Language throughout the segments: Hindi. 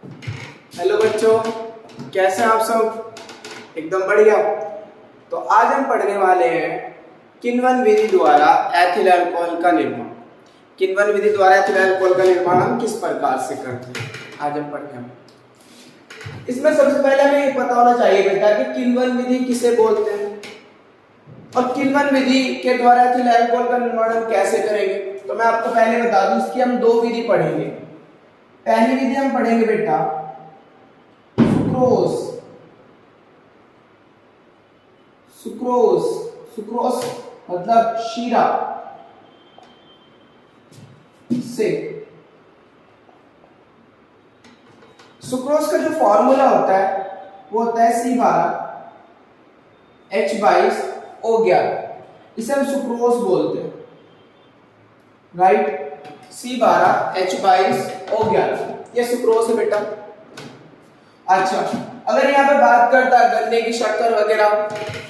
हेलो बच्चों, कैसे हैं आप सब? एकदम बढ़िया। तो आज हम पढ़ने वाले हैं किण्वन विधि द्वारा एथिल अल्कोहल का निर्माण। किण्वन विधि द्वारा एथिल अल्कोहल का निर्माण हम किस प्रकार से करते हैं, आज हम पढ़ने हैं। इसमें सबसे पहले हमें ये पता होना चाहिए बेटा कि किण्वन विधि किसे बोलते हैं और किण्वन विधि के द्वारा एथिल अल्कोहल का निर्माण हम कैसे करेंगे। तो मैं आपको पहले बता दूं, इसकी हम दो विधि पढ़ेंगे। पहली विधि हम पढ़ेंगे बेटा सुक्रोज। सुक्रोज सुक्रोज मतलब शीरा से। सुक्रोज का जो फॉर्मूला होता है वो होता है C12H22O11। इसे हम सुक्रोज बोलते हैं, राइट। C12H22O11 ये सुक्रोज है बेटा। अच्छा, अगर यहाँ पे बात करता है गन्ने की शक्कर वगैरह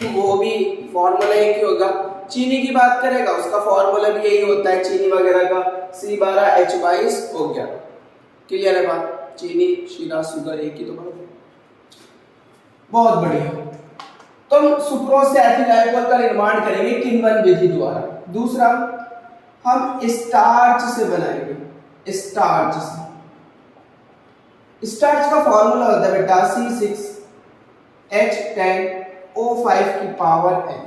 तो वो भी फॉर्मूला एक ही होगा। चीनी की बात करेगा उसका फॉर्मूला भी यही होता है, चीनी वगैरह का C12H22O11। क्लियर है बात? चीनी, शीरा, शुगर एक ही तो बात है। बहुत बढ़िया। तो हम सुक्रोज से एथिल अल्कोहल का निर्माण करेंगे किण्वन विधि द्वारा। दूसरा, हम स्टार्च से बनाएंगे। स्टार्च से। स्टार्च का फॉर्मूला होता है बेटा C6H10O5 की पावर n,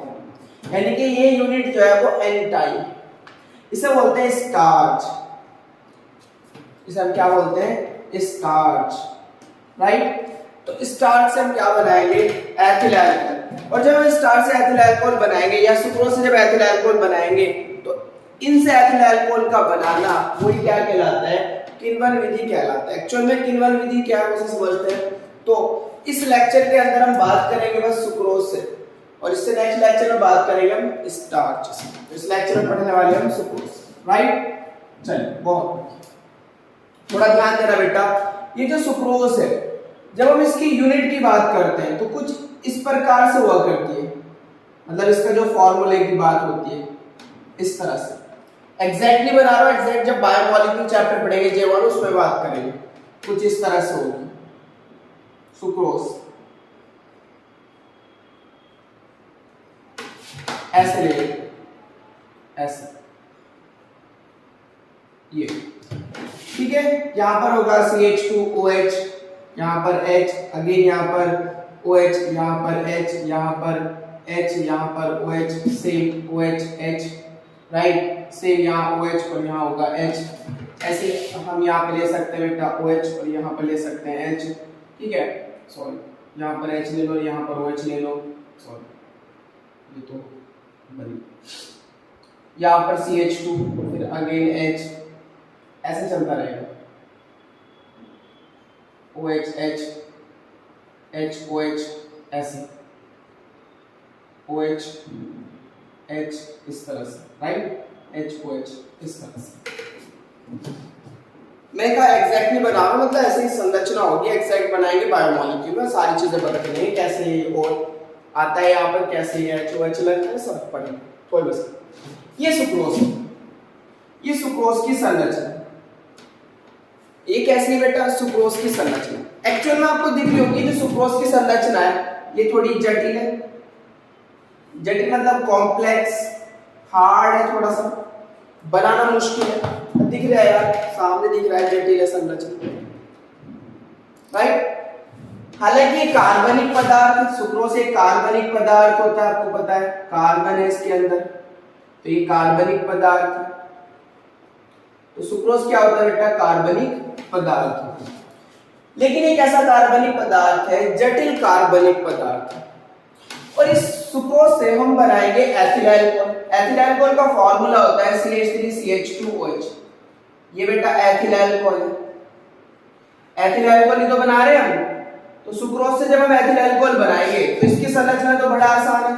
यानी कि ये यूनिट जो है वो n टाइम। इसे बोलते हैं स्टार्च। इसे हम क्या बोलते हैं? Starch, right. तो स्टार्च से हम क्या बनाएंगे? Ethyl alcohol. और जब हम स्टार्च से एथिल अल्कोहल बनाएंगे या सुक्रोज से जब एथिल अल्कोहल बनाएंगे तो इनसे एथिल अल्कोहल का बनाना वही क्या कहलाता है? किण्वन विधि कहलाता है। एक्चुअल में किण्वन विधि क्या है उसे समझते हैं। तो इस लेक्चर के अंदर हम बात करेंगे बस सुक्रोज से, और इससे नेक्स्ट लेक्चर में बात करेंगे हम स्टार्च से। इस लेक्चर में पढ़ने वाले हम सुक्रोज, राइट। चलिए, बहुत थोड़ा ध्यान देना बेटा। ये जो सुक्रोज है, जब हम इसकी यूनिट की बात करते हैं तो कुछ इस प्रकार से हुआ करती है, मतलब इसका जो फॉर्मूले की बात होती है इस तरह से। एग्जैक्टली बना रहा हूं, एग्जैक्ट जब बायोमोलिक्यूल चैप्टर पढ़ेंगे J1 उसमें बात करेंगे। कुछ इस तरह से होगी सुक्रोज। ऐसे ले, ऐसे, ये ठीक है। यहां पर होगा CH2OH, यहां पर H, अगेन यहां पर OH, यहां पर H, यहां पर H, यहां पर OH, same OH H, right. Same यहाँ OH और यहाँ होगा H। ऐसे हम यहाँ पे ले सकते हैं बेटा OH और यहाँ पर ले सकते हैं H, ठीक है। सॉरी, यहाँ पर H ले लो, यहाँ पर OH ले लो, सॉरी ये तो बड़ी, यहाँ पर CH2 फिर अगेन H, ऐसे चलता रहेगा। OH H H OH, ऐसे OH H इस तरह से, राइट। HOH इस तरह से। मैं कहा एग्जैक्टली बना रहा हूं, मतलब ऐसे ही संरचना होगी। एग्जैक्ट बनाएंगे बायोमोलिक्यूल में, सारी चीजें पता चलेंगी कैसे ये और आता है यहाँ पर, कैसे ये HOH लगता है, सब पढ़ेंगे थोड़ी बस। ये सुक्रोज है, ये सुक्रोज की संरचना। ये कैसी है बेटा? सुक्रोज की संरचना। एक्चुअल में आपको दिख रही होगी जो सुक्रोज की संरचना है ये थोड़ी जटिल है। जटिल मतलब कॉम्प्लेक्स, हार्ड है, थोड़ा सा बनाना मुश्किल है। दिख रहा है यार, सामने दिख रहा है, जटिल है संरचना, राइट। हालांकि कार्बनिक पदार्थ, सुक्रोज एक कार्बनिक पदार्थ होता है, आपको पता है कार्बन है इसके अंदर, तो ये कार्बनिक पदार्थ। तो सुक्रोज क्या होता है बेटा? कार्बनिक पदार्थ। लेकिन एक ऐसा कार्बनिक पदार्थ है, जटिल कार्बनिक पदार्थ, और इस सुक्रोज से हम बनाएंगे एथिल अल्कोहल। एथिल अल्कोहल का फॉर्मूला होता है CH3CH2OH। ये बेटा एथिल अल्कोहल है। एथिल अल्कोहल ही तो बना रहे हैं हम। तो सुक्रोज से जब हम एथिल अल्कोहल बनाएंगे तो इसकी संरचना तो बड़ा आसान है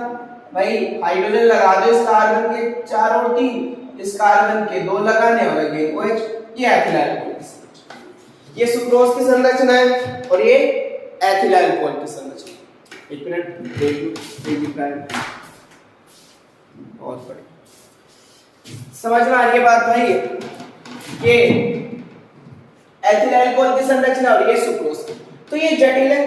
भाई। हाइड्रोजन लगा दो इस कार्बन के 4 और 3, इस कार्बन के 2 लगाने और अगेन OH। ये एथिल अल्कोहल की संरचना, ये सुक्रोज की संरचना है और ये एथिल अल्कोहल की संरचना। एक मिनट देख लो, बहुत बढ़िया। समझ में आ रही है बात भाई? ये एथिल अल्कोहल की संरचना और ये सुक्रोज की। तो ये जटिल है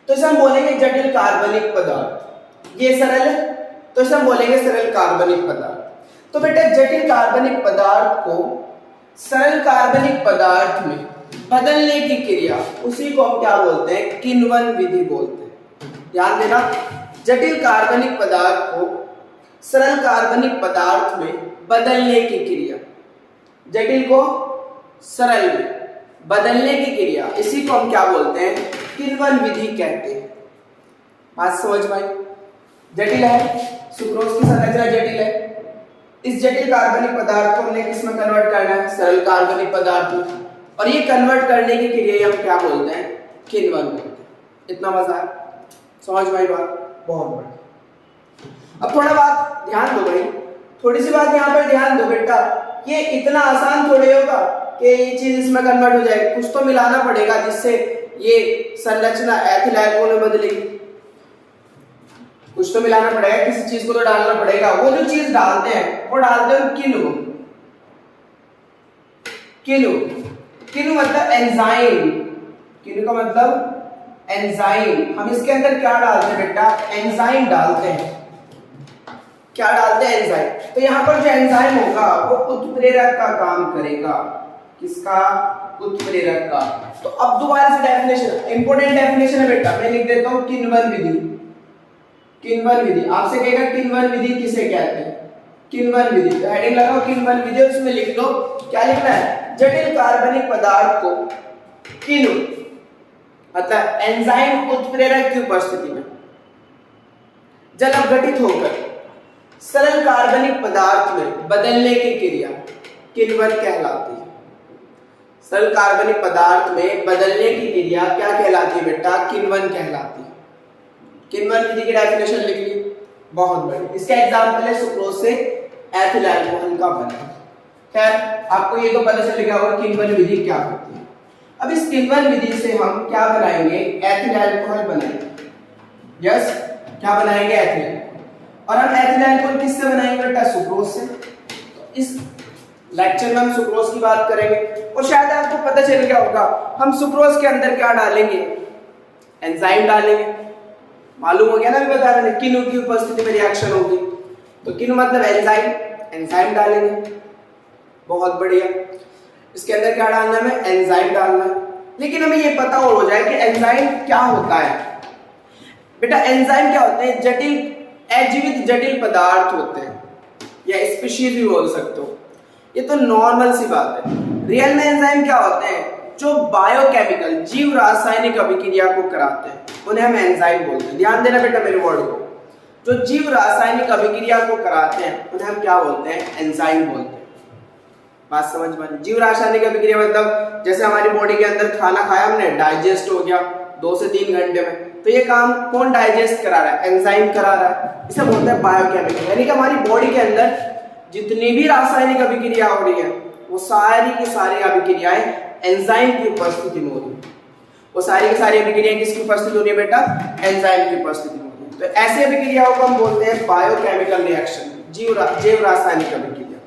तो इसे हम बोलेंगे जटिल कार्बनिक पदार्थ, ये सरल है तो इसे हम बोलेंगे सरल कार्बनिक पदार्थ। तो बेटा जटिल कार्बनिक पदार्थ को सरल कार्बनिक पदार्थ में बदलने की क्रिया, उसी को हम क्या बोलते हैं, किण्वन विधि बोलते हैं। ध्यान देना, जटिल कार्बनिक पदार्थ को सरल कार्बनिक पदार्थ में बदलने की क्रिया, जटिल को सरल में बदलने की क्रिया, इसी को हम क्या बोलते हैं, किण्वन विधि कहते हैं। बात समझ में आई? जटिल है, सुक्रोज की संरचना जटिल है, इस जटिल कार्बनिक पदार्थ को हमने किस में कन्वर्ट करना है, सरल कार्बनिक पदार्थ में, और ये कन्वर्ट करने की क्रिया हम क्या बोलते हैं, किण्वन बोलते हैं। इतना मजा है, समझ में आई बात? बहुत बढ़िया। अब थोड़ा बात ध्यान दो भाई, थोड़ी सी बात यहाँ पर ध्यान दो बेटा, ये इतना आसान थोड़ी होगा कि ये चीज इसमें कन्वर्ट हो जाएगी, कुछ तो मिलाना पड़ेगा जिससे ये संरचना एथिल अल्कोहल में बदलेगी, कुछ तो मिलाना पड़ेगा, किसी चीज को तो डालना पड़ेगा। वो जो चीज डालते हैं वो डालते हैं किनु, किनु, किनु मतलब एंजाइम, किनु का मतलब एंजाइम। हम इसके अंदर क्या डालते हैं बेटा, एंजाइम डालते हैं। क्या डालते हैं, एंजाइम। तो यहाँ पर जो एंजाइम होगा वो उत्प्रेरक का काम करेगा, किसका, उत्प्रेरक का। तो अब दोबारा से डेफिनेशन, इंपोर्टेंट डेफिनेशन है बेटा, मैं लिख देता हूं किण्वन विधि। किण्वन विधि आपसे कहेगा किण्वन विधि किसे कहते हैं, किण्वन विधि, तो हेडिंग लगाओ किण्वन विधि और उसमें लिख लो, क्या लिखना है, जटिल कार्बनिक पदार्थ को किनु मतलब एंजाइम उत्प्रेरक की उपस्थिति में जल अपघटित होकर सरल कार्बनिक पदार्थ में बदलने की क्रिया किण्वन कहलाती है। सरल कार्बनिक पदार्थ में बदलने की क्रिया क्या कहलाती है बेटा, किण्वन कहलाती है। किण्वन विधि की डेफिनेशन लिख ली, बहुत बढ़िया। इसका एग्जांपल है सुक्रोज से एथिल अल्कोहल का बना। खैर आपको ये तो पता चल गया होगा किण्वन विधि क्या होती है। अब इस किण्वन विधि से हम क्या बनाएंगे, एथिल अल्कोहल बनाएंगे। यस, क्या बनाएंगे, एथिल। और हम एथिल अल्कोहल किससे बनाएंगे बेटा, सुक्रोज से। तो इस लेक्चर में हम सुक्रोज की बात करेंगे और शायद आपको पता चल गया होगा हम सुक्रोज के अंदर क्या डालेंगे, एंजाइम डालेंगे। मालूम हो गया ना, भी बता मैंने, किनु की उपस्थिति में रिएक्शन होगी, तो किनु मतलब एंजाइम, एंजाइम डालेंगे। बहुत बढ़िया। इसके अंदर क्या डालना है, एंजाइम डालना है। लेकिन हमें ये पता और हो जाए कि एंजाइम क्या होता है बेटा। एंजाइम क्या होते हैं, जटिल अजीवित जटिल पदार्थ होते हैं, या स्पीशीज भी बोल सकते हो। ये तो नॉर्मल सी बात है। रियल में एंजाइम क्या होते हैं, जो बायोकेमिकल जीव रासायनिक अभिक्रिया को कराते हैं, उन्हें हम एंजाइम बोलते हैं। ध्यान देना बेटा मेरे वर्ड को, जो जीव रासायनिक अभिक्रिया को कराते हैं उन्हें हम क्या बोलते हैं, एंजाइम बोलते हैं। बात समझ में आई? जीव रासायनिक अभिक्रिया मतलब जैसे हमारी बॉडी के अंदर खाना खाया हमने, डाइजेस्ट हो गया 2 से 3 घंटे में, तो ये काम कौन डाइजेस्ट करा रहा है, एंजाइम करा रहा है। इसे बोलते हैं बायोकेमिकल। यानी कि हमारी बॉडी के अंदर जितनी भी रासायनिक अभिक्रिया हो रही है वो सारी की सारी अभिक्रियाएं एंजाइम की उपस्थिति में हो रही है। वो सारी की सारी अभिक्रियाएं किसकी उपस्थिति हो रही है बेटा, एंजाइम की उपस्थिति में हो रही है। तो ऐसे अभिक्रियाओं को हम बोलते हैं बायोकेमिकल रिएक्शन, जीव रासायनिक अभिक्रिया।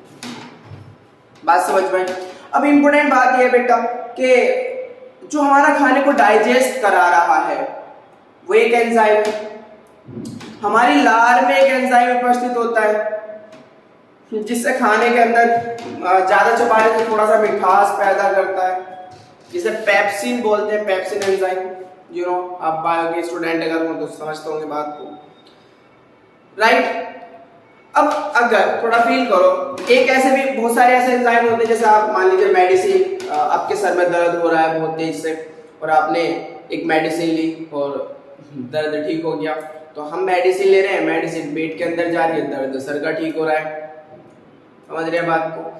बात समझ में? अब इंपोर्टेंट बात यह बेटा कि जो हमारा खाने को डाइजेस्ट करा रहा है वो एक एंजाइम है। हमारी लार में एक एंजाइम उपस्थित होता है जिससे खाने के अंदर ज्यादा चबाने से थोड़ा सा मिठास पैदा करता है, जिसे पेप्सिन बोलते हैं, पेप्सिन एंजाइम। यू नो, आप बायो के स्टूडेंट अगर हो तो समझते होंगे बात को, राइट। अब अगर थोड़ा फील करो, एक ऐसे भी बहुत सारे ऐसे एंजाइम होते हैं, जैसे आप मान लीजिए मेडिसिन, आपके सर में दर्द हो रहा है बहुत तेज से और आपने एक मेडिसिन ली और दर्द ठीक हो गया, तो हम मेडिसिन ले रहे हैं, मेडिसिन पेट के अंदर जा रही है, दर्द सर का ठीक हो रहा है। समझ रहे हैं बात को?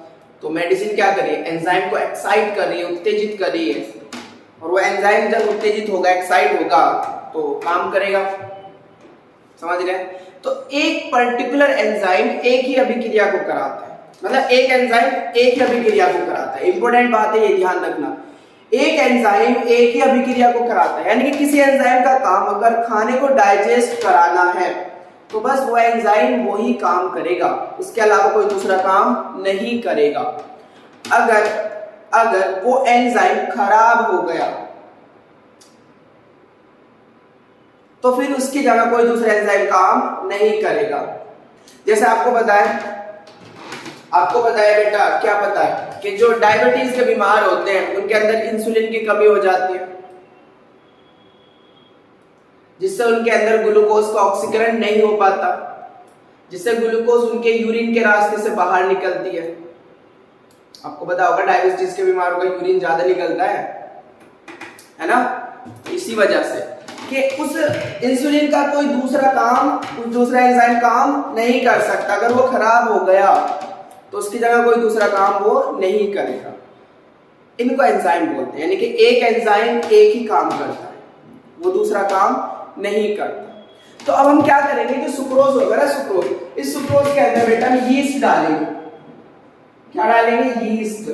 तो मेडिसिन क्या कर रही है, एंजाइम को एक्साइट कर रही है, उत्तेजित कर रही है, और वो एंजाइम जब उत्तेजित होगा, एक्साइट होगा तो काम करेगा। समझ रहे हैं? तो एक पर्टिकुलर एंजाइम एक ही अभिक्रिया को कराता है, मतलब एक एंजाइम एक ही अभिक्रिया को कराता है। इंपॉर्टेंट बात है, ये ध्यान रखना, एक एंजाइम एक ही अभिक्रिया को कराता है। यानी कि किसी एंजाइम का काम अगर खाने को डाइजेस्ट कराना है तो बस वो एंजाइम वही काम करेगा, इसके अलावा कोई दूसरा काम नहीं करेगा। अगर अगर वो एंजाइम खराब हो गया तो फिर उसकी जगह कोई दूसरा एंजाइम काम नहीं करेगा। जैसे आपको बताया बेटा, क्या पता है कि जो डायबिटीज के बीमार होते हैं उनके अंदर इंसुलिन की कमी हो जाती है, जिससे उनके अंदर ग्लूकोज का ऑक्सीकरण नहीं हो पाता, जिससे ग्लूकोज उनके यूरिन के रास्ते से बाहर निकलती है। आपको पता होगा डायबिटीज के बीमारों का यूरिन ज्यादा निकलता है ना, इसी वजह से कि उस इंसुलिन का कोई दूसरा एंजाइम काम नहीं कर सकता। अगर वो खराब हो गया तो उसकी जगह कोई दूसरा काम वो नहीं करेगा। इनको एंजाइम बोलते हैं, यानी कि एक एंजाइम एक ही काम करता है, वो दूसरा काम नहीं करता। तो अब हम क्या करेंगे, जो सुक्रोज होगा ना, सुक्रोज, इस सुक्रोज के अंदर बेटा हम यीस्ट डालेंगे। क्या डालेंगे? यीस्ट।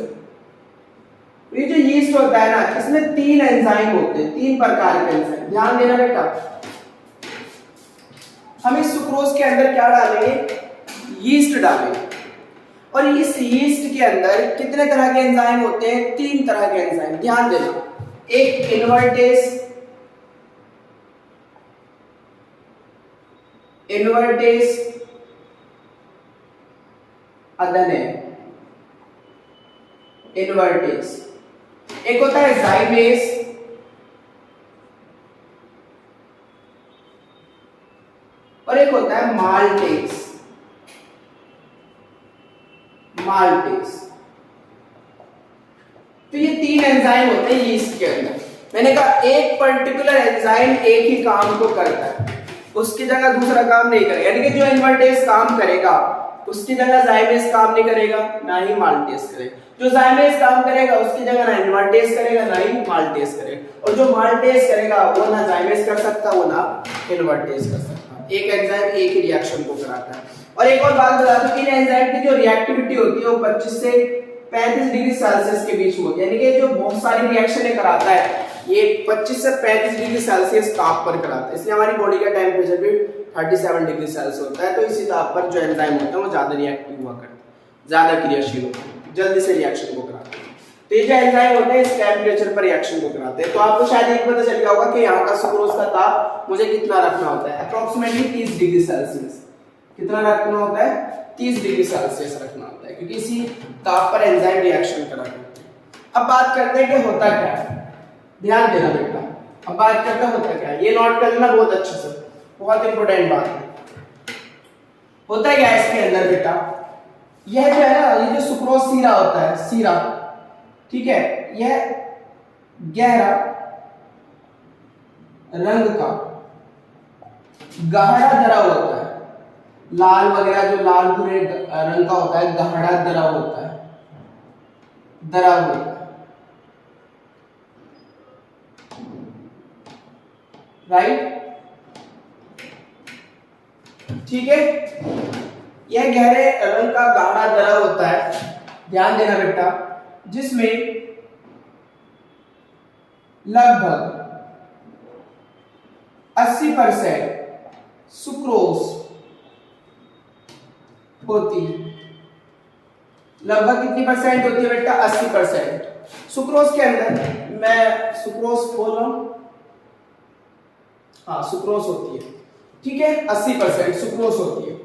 ये जो यीस्ट होता है ना, इसमें 3 एंजाइम होते हैं, 3 प्रकार के एंजाइम। ध्यान देना बेटा, हम इस सुक्रोज के अंदर क्या डालेंगे? यीस्ट डालेंगे। और इस यीस्ट के अंदर कितने तरह के एंजाइम होते हैं? 3 तरह के एंजाइम। ध्यान देना, एक इन्वर्टेज अदनेन, इन्वर्टेज। एक होता है जाइमेज, और एक होता है माल्टेज। तो ये 3 एंजाइम होते हैं यीस्ट के अंदर। मैंने कहा एक पर्टिकुलर एंजाइम एक ही काम को करता है, उसकी जगह दूसरा काम नहीं करेगा। यानी कि जो इन्वर्टेज काम करेगा उसकी जगह जाइमेज काम नहीं करेगा, ना ही माल्टेज करेगा। जो जाइमेज काम करेगा उसकी जगह ना इन्वर्टेज करेगा, ना ही माल्टेज करेगा। और जो माल्टेज करेगा वो ना जाइमेज कर सकता, वो ना इन्वर्टेज कर सकता। एक एंजाइम एक ही रिएक्शन को कराता है। और एक और बात बता दूं, इन एंजाइम की जो रिएक्टिविटी होती है वो 25 से 35 डिग्री सेल्सियस के बीच में होती है। यानी कि जो बहुत सारी रिएक्शनें कराता है ये 25 से 35 डिग्री सेल्सियस ताप पर कराता है। इसलिए हमारी बॉडी का टेम्परेचर भी 37 डिग्री सेल्सियस होता है। तो इसी ताप पर जो एंजाइम होते हैं वो ज्यादा रिएक्टिव हुआ करते हैं, ज्यादा क्रियाशील होते हैं, जल्दी से रिएक्शन को कराते हैं। तो ये जो एंजाइम होते हैं इस टेम्परेचर पर रिएक्शन को कराते हैं। तो आपको शायद ये पता चल गया होगा कि यहाँ का सुक्रोज का ताप मुझे कितना रखना होता है, अप्रोक्सीमेटली 30 डिग्री सेल्सियस। कितना रखना होता है? 30 डिग्री सेल्सियस रखना होता है, क्योंकि इसी ताप पर एंजाइम रिएक्शन करा करते हैं। अब बात करते हैं कि होता क्या है। ध्यान देना बेटा, अब बात करते हैं होता क्या है, ये नोट कर लेना बहुत अच्छे से, बहुत इंपॉर्टेंट बात है। होता क्या है इसके अंदर बेटा, यह जो है ना, ये जो सुक्रोज सीरा होता है, सीरा, ठीक है, यह गहरा रंग का गाढ़ा दरा होता है। लाल वगैरह जो लाल भूरे रंग का होता है, गाढ़ा दरा होता है, दरा होता है, राइट, ठीक है। यह गहरे रंग का गाढ़ा दरा होता है, ध्यान देना बेटा, जिसमें लगभग 80% सुक्रोज होती है। लगभग कितनी परसेंट होती है बेटा? 80% सुक्रोज के अंदर। मैं सुक्रोज बोल रहा हूं, हाँ सुक्रोज होती है, ठीक है, 80% सुक्रोज होती है।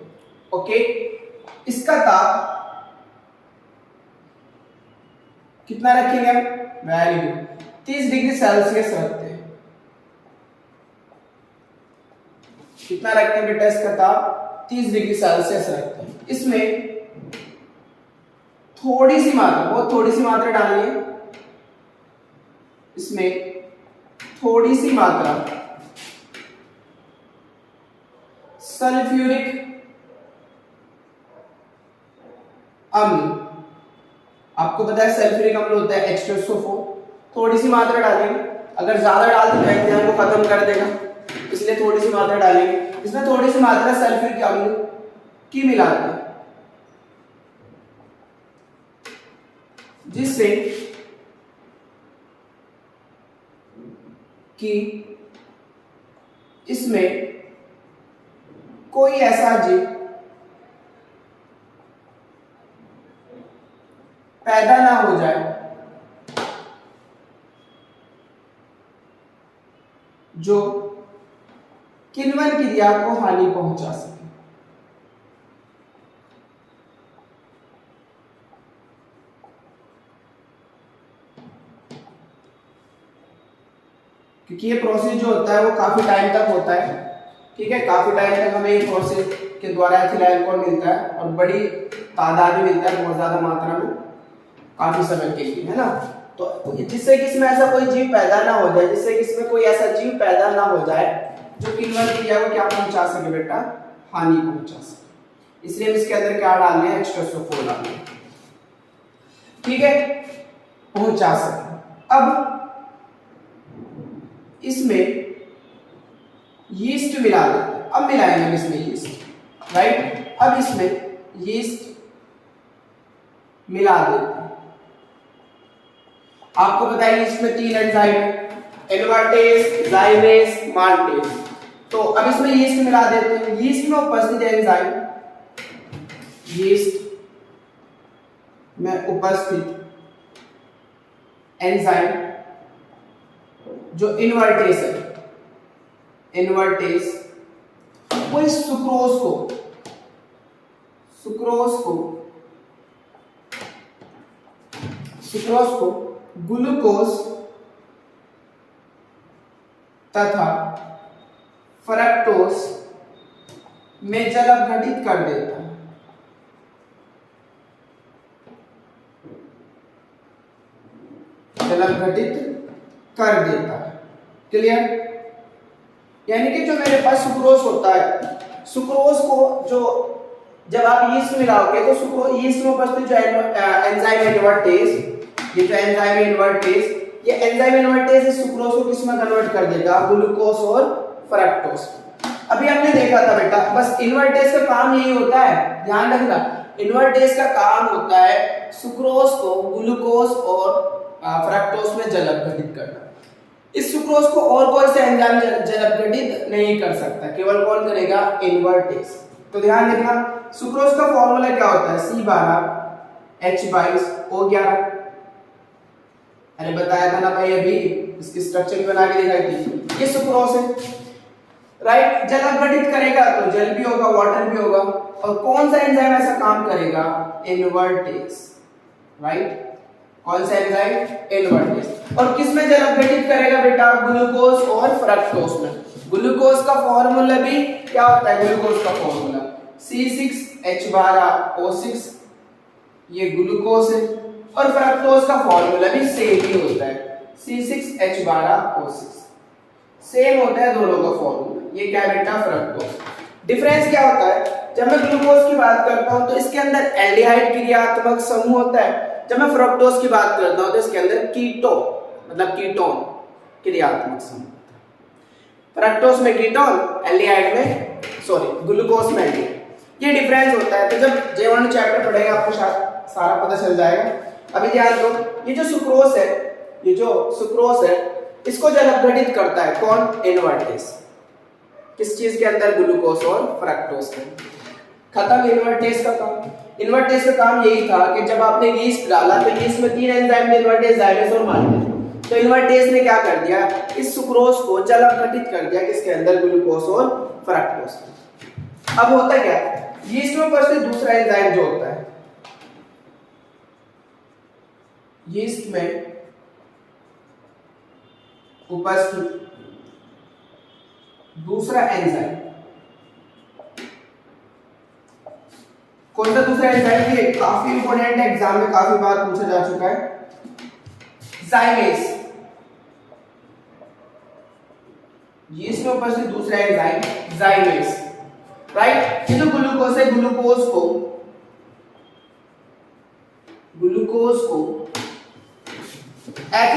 ओके, इसका ताप कितना रखेंगे? वेरी गुड, 30 डिग्री सेल्सियस रखते हैं। कितना रखते हैं बेटा इसका ताप? 30 डिग्री सेल्सियस रखते हैं। इसमें थोड़ी सी मात्रा, बहुत थोड़ी सी मात्रा डालिए, इसमें थोड़ी सी मात्रा सल्फ्यूरिक अम्ल, आपको पता है सल्फ्यूरिक अम्ल होता है H2SO4, थोड़ी सी मात्रा डालेंगे। अगर ज्यादा डाल तो एंजाइम को खत्म कर देगा, इसलिए थोड़ी सी मात्रा डालेंगे। इसमें थोड़ी सी मात्रा सल्फ्यूरिक अम्ल की मिलाते हैं, जिससे कि इसमें कोई ऐसा जीव पैदा ना हो जाए जो किण्वन क्रिया को हानि पहुंचा सके। क्योंकि ये प्रोसेस जो होता है वो काफी टाइम तक होता है, ठीक है, काफी टाइम तक हमें ये प्रोसेस के द्वारा एथिल अल्कोहल मिलता है और बड़ी तादाद में मिलता है, बहुत ज्यादा मात्रा में, काफी समय के लिए, है ना। तो जिससे कि इसमें ऐसा कोई जीव पैदा ना हो जाए, जिससे कि इसमें कोई ऐसा जीव पैदा ना हो जाए जो किण्वन क्रिया को क्या पहुंचा सके बेटा, हानि पहुंचा सके। इसलिए हम इसके अंदर क्या डाल रहे हैं, H2SO4 डाल रहे हैं, ठीक है, पहुंचा सके। अब इसमें यीस्ट मिला देते हैं, अब मिलाएंगे हम इसमें यीस्ट, राइट। अब इसमें यीस्ट मिला देते हैं। आपको पता है इसमें 3 एंजाइम है, इनवर्टेज, जाइमेज, माल्टेज। तो अब इसमें यीस्ट मिला देते हैं। यीस्ट में उपस्थित एंजाइम, यीस्ट में उपस्थित एंजाइम जो इनवर्टेज है, इनवर्टेज, वो इस सुक्रोज को ग्लूकोज तथा फ्रक्टोज में जल अपघटित कर देता है। जल अपघटित कर देता है, क्लियर। यानी कि जो मेरे पास सुक्रोज होता है, सुक्रोज को जो जब आप यीस्ट मिलाओगे तो सुक्रोज, यीस्ट में उपस्थित जो एंजाइम इनवर्टेज, ये जो एंजाइम इनवर्टेज, ये एंजाइम इनवर्टेज इस सुक्रोज को किस में कन्वर्ट कर देगा, ग्लूकोज और फ्रक्टोज। अभी हमने देखा था बेटा, बस इनवर्टेज का काम यही होता है, ध्यान रखना, इनवर्टेज का काम होता है सुक्रोज को ग्लूकोज और फ्रक्टोज में जल अपघटित करना। इस सुक्रोज को और कोई से एंजाइम जल अपघटित नहीं कर सकता, केवल कौन करेगा, इनवर्टेज। तो ध्यान रखना, सुक्रोज का फॉर्मूला क्या होता है, C12H22O11। अरे बताया था ना भाई, अभी इसकी स्ट्रक्चर भी बना के दिखाई थी। ये सुक्रोज है, राइट। जल अपघटित करेगा तो जल भी होगा, वाटर भी होगा। और कौन सा एंजाइम ऐसा काम करेगा, इनवर्टेज, राइट। कौन सा एंजाइम, इनवर्टेज। और किस में जल अपघटित करेगा बेटा, ग्लूकोज और फ्रक्टोज में। ग्लूकोज का फॉर्मूला भी क्या होता है, ग्लूकोज का फॉर्मूला C6H12O6, ये ग्लूकोज है। और फ्रक्टोज का फॉर्मूला भी सेम ही होता है, C6H12O6, सेम होता है दोनों का फॉर्मूला। ये क्या बेटा, फ्रक्टोज। डिफरेंस क्या होता है, जब मैं ग्लूकोज की बात करता हूं तो इसके अंदर एल्डिहाइड क्रियात्मक समूह होता है, जब मैं फ्रक्टोज की बात करता हूं तो इसके अंदर कीटो मतलब कीटोन क्रियात्मक समूह होता है। फ्रक्टोज में कीटोन, एल्डिहाइड में ग्लूकोज में एल्डिहाइड, ये डिफरेंस होता है। तो जब J1 चैप्टर पढ़ेगा आपको सारा पता चल जाएगा। अभी ध्यान दो, ये जो सुक्रोज है, इसको जल अपघटित करता है कौन, इनवर्टेज। किस चीज के अंदर, ग्लूकोज और फ्रक्टोज के। खत्म इनवर्टेज का काम। इनवर्टेज का काम यही था कि जब आपने यीस्ट डाला तो यीस्ट में 3 एंजाइम, इनवर्टेज, जाइमेज और माल्टेज। तो इनवर्टेज ने क्या कर दिया, इस सुक्रोज को जल अपघटित कर दिया किसके अंदर, ग्लूकोज और फ्रक्टोज। अब होता क्या, यीस्ट में उपस्थित दूसरा एंजाइम जो होता है, यीस्ट में उपस्थित दूसरा एंजाइम, कौन सा दूसरा एंजाइम, ये काफी इंपॉर्टेंट है, एग्जाम में काफी बार पूछा जा चुका है, जाइमेज। यीस्ट में उपस्थित दूसरा एंजाइम जाइमेज, राइट। ये जो ग्लूकोज है, ग्लूकोज को एथिल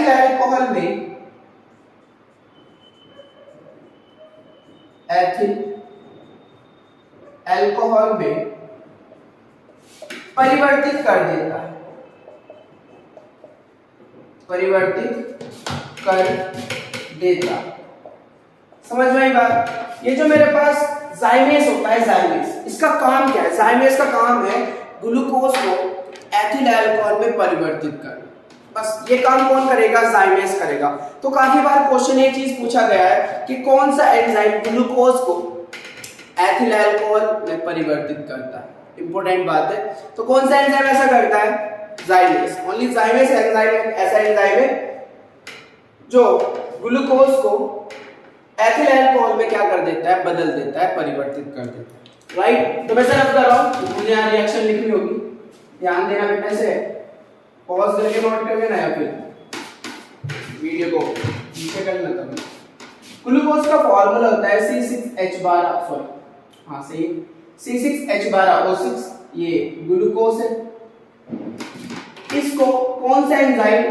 अल्कोहल में परिवर्तित कर देता है, समझ में आई बात। ये जो मेरे पास जाइमेज होता है, जाइमेज, इसका काम क्या है, जाइमेज का काम है ग्लूकोज को एथिल अल्कोहल में परिवर्तित करना। बस ये काम कौन करेगा, जाइमेज करेगा। तो काफी बार क्वेश्चन ये चीज पूछा गया है कि कौन सा एंजाइम ग्लूकोज को एथिल अल्कोहल में परिवर्तित करता है, इंपॉर्टेंट बात है। तो कौन सा एंजाइम ऐसा करता है, जाइमेज। ओनली जाइमेज एंजाइम ऐसा एंजाइम है जो ग्लूकोज को एथिल अल्कोहल में क्या कर देता है, बदल देता है, परिवर्तित कर देता है, राइट। तो मैं सिर्फ कर रहा हूं, मुझे यहाँ रिएक्शन लिखनी होगी, ध्यान देना बेटा। से पॉज करके नोट करके ना, या फिर वीडियो को पीछे करना। तब ग्लूकोज का फार्मूला होता है C6H12, सॉरी हाँ सही, C6H12O6, ये ग्लूकोज है। इसको कौन सा एंजाइम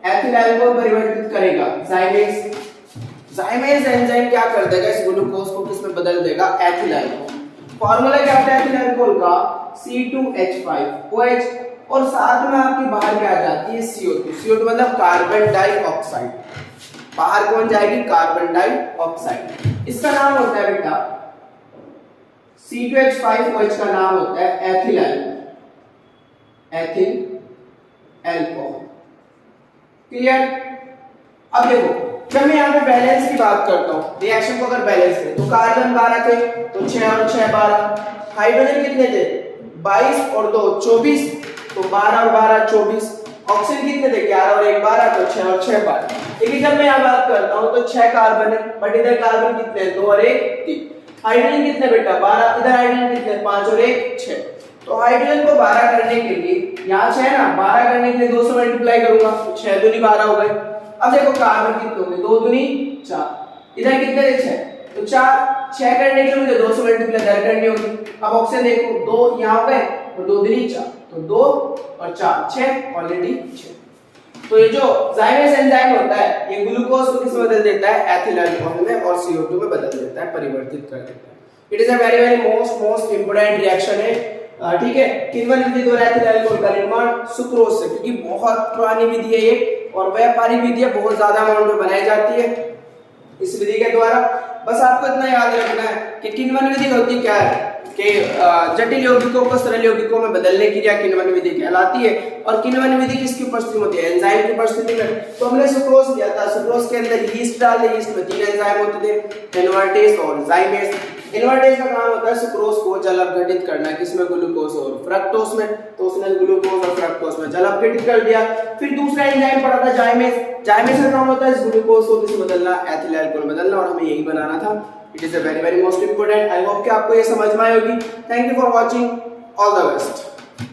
एथिल अल्कोहल परिवर्तित करेगा, जाइमेज। जाइमेज एंजाइम क्या कर देगा, इस ग्लूकोज को किस में बदल देगा, एथिल अल्कोहल। फार्मूला क्या होता है एथिल अल्कोहल का, C2H5OH, और साथ में आपकी बाहर क्या आ जाती है, CO2। CO2 मतलब कार्बन डाइऑक्साइड, बाहर कौन जाएगी, कार्बन डाइऑक्साइड। इसका नाम होता है बेटा C2H5OH का नाम होता है ethyl alcohol, ethyl alcohol. Clear. अब देखो, जब मैं यहाँ पे बैलेंस की बात करता हूँ, रिएक्शन को अगर बैलेंस करें तो कार्बन 12 थे तो 6 और 6 12, हाइड्रोजन कितने थे 22 और 2 24, तो 12 और 12 24, ऑक्सीजन कितने थे 11 और 1 12, तो 6 और 6 12। लेकिन जब मैं यहाँ बात करता हूँ तो 6 कार्बन है, बट इधर कार्बन कितने 2 और 1 3, हाइड्रोजन कितने बेटा 12, इधर हाइड्रोजन कितने 5 और 1 6। तो हाइड्रोजन को 12 करने के लिए यहाँ 6 है ना, 12 करने के लिए 2 से मल्टीप्लाई करूंगा, तो 6 दूनी 12 हो गए। अब देखो कार्बन कितने होंगे, 2 दूनी 4, इधर कितने थे 6, तो 4 6 करने के लिए मुझे 2 से मल्टीप्लाई इधर करनी होगी। अब ऑप्शन देखो 2 यहाँ हो गए और 2 दूनी 4, तो 2 और 4 6, ऑलरेडी 6। तो ये जो जाइमेज एंजाइम होता है ये ग्लूकोज को किस में बदल देता है, एथिल अल्कोहल में और CO2 में बदल देता है, परिवर्तित कर देता है। It is a very very most important reaction है, ठीक है। किण्वन विधि द्वारा एथिल अल्कोहल का निर्माण सुक्रोज से, क्योंकि बहुत पुरानी विधि है ये और व्यापारिक विधि है, बहुत ज्यादा अमाउंट में बनाई जाती है इस विधि के द्वारा। बस आपको इतना याद रखना है कि किण्वन विधि होती क्या है कि जटिल यौगिकों को सरल यौगिकों में बदलने की क्रिया किण्वन विधि कहलाती है। और किण्वन विधि किसकी उपस्थिति में होती है, एंजाइम की उपस्थिति में। तो हमने सुक्रोज लिया था, सुक्रोज के अंदर यीस्ट डाल दिया, यीस्ट में 3 एंजाइम होते थे, इनवर्टेज और जाइमेज। इनवर्टेज का काम होता है सुक्रोज को जल अपघटित करना, किसमें ग्लूकोज और फ्रक्टोज में, तो उसने ग्लूकोज और फ्रक्टोज में जल अपघटित कर दिया। फिर दूसरा एंजाइम पड़ा था जाइमेज, जाइमेज का काम होता है इस ग्लूकोज को किसमें बदलना, एथिल अल्कोहल बदलना, और हमें यही बनाना था। It is a very very most important. I hope कि आपको ये समझ में आई होगी। Thank you for watching, all the best.